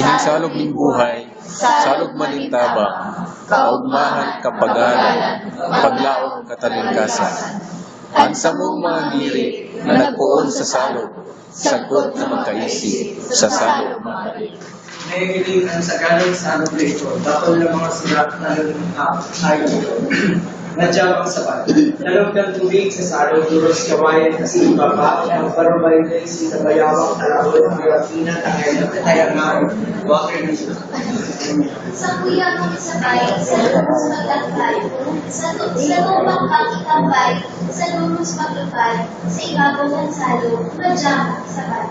Kining salog ning buhay, salog manintabang, kaugmahan kapagalan, paglaong katalingkasan. Ansa mong mga giri na nagpuon sa salog, sagot na magkaisip sa salog mabalik. Nahihiling ang sagaling sa ano ito, dapat ng mga sulat na ay nadyang ang sabat. Talog ng tubig sa salog, duros kawayan kasi ibaba, ang parubay na isi na bayawang talawin, mayapina, tayangan, water nito. Sa kuya mong isabay, sa lulus maglakbay, sa lubang pakitambay, sa lulus maglakbay, sa ibabaw ng salog, madyang isabay.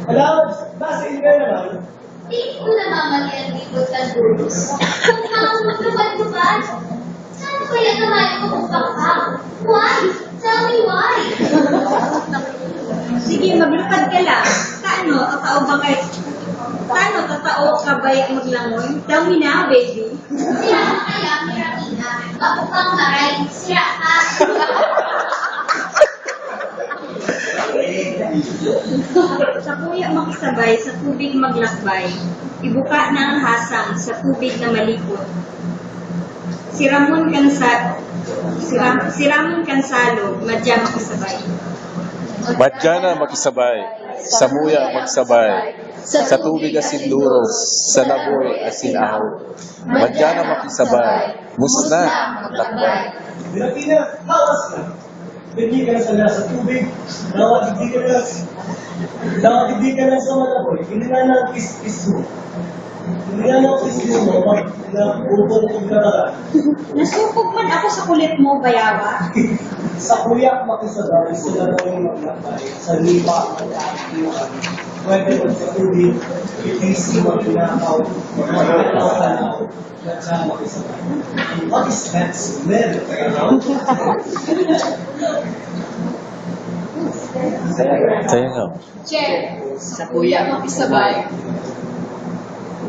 Alam, nasa inyo naman, Di ko namamali ang likod ng lulus. Kung hamon lupad-lupad, saan ko yung kamay ko kung pakpak? Why? Tell me why? Sige, maglupad ka lang. Tatao ka ba yung maglangoy? Tell me now, baby. Sira ka kaya, Mirabina. Mapupang maray, sira ka. Sa kuya makisabay, sa tubig maglakbay. Ibuka na ang hasang sa tubig na malipot. Siramon kansalog, madya makisabay. Madya na makisabay, sa muya magsabay, sa tubig asin duros, sa laboy asin ahaw. Madya na makisabay, musna maglakbay. Pilipina, hawas na. Hindi ka na sa tubig, nakadigdigan na sa malaboy, hindi na nang-is-is mo. Hindi na nang-is-is mo, nag-ubol kong karara. Nasupog man ako sa kulit mo, bayawa. Sa kuyak makisabay, sila na yung maglakbay, sa lipa, mag-aakiwan. Pwede mo sa tubig, itisi, mag-inakaw, mag-inakaw, nadya makisabay. What is that smell? Saya nga. Check. Sa kuya makisabay.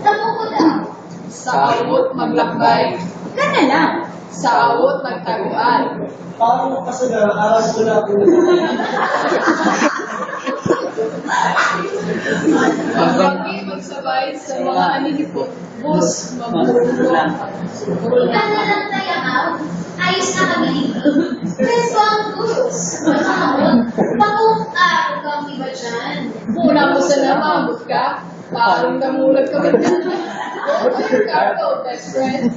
Sa buko daw. Sa awot maglakbay. Ka na lang. Sa awot magtaguan. Parang kasagara, aras ko na ako. Magbagi magsabay sa mga aninipot. Bus, mamulong. Ika na lang tayo, Mau. Ayos na kami. Preso ang gurus. Pag-araw kang iba dyan. Muna mo sa namamot ka. Parang namulat ka ba dyan? Cargo, best friend.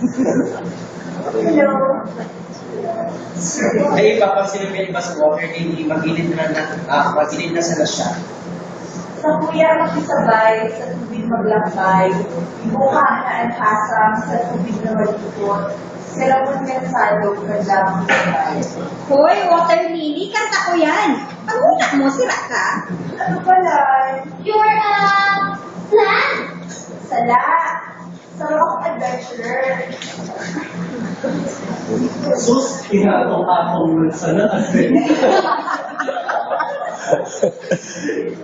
Ay, papansin mo yung iba sa water, hindi magilid na sa lasya. Sa kuya makisabay, sa tubig maglakbay, ibuka na ang hasang sa tubig na malipot, silamon ng salog na lamang sabay. Hoy, water lily, kanta ko yan. Pag unak mo, sira ka. Ano pala? You're a plan. Sala! Sa rock adventurer. Sus, tinatong akong sana kasi.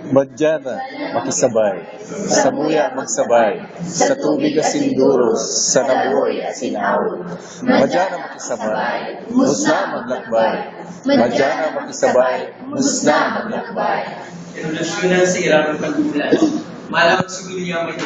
Madya na makisabay, sa muya magsabay, sa tubig asin duros, sa laboy asin ahaw. Madya na makisabay, musna maglakbay. Madya na makisabay, musna maglakbay. Pero nasyunan sa irang pag-ulan. Malamang si William ay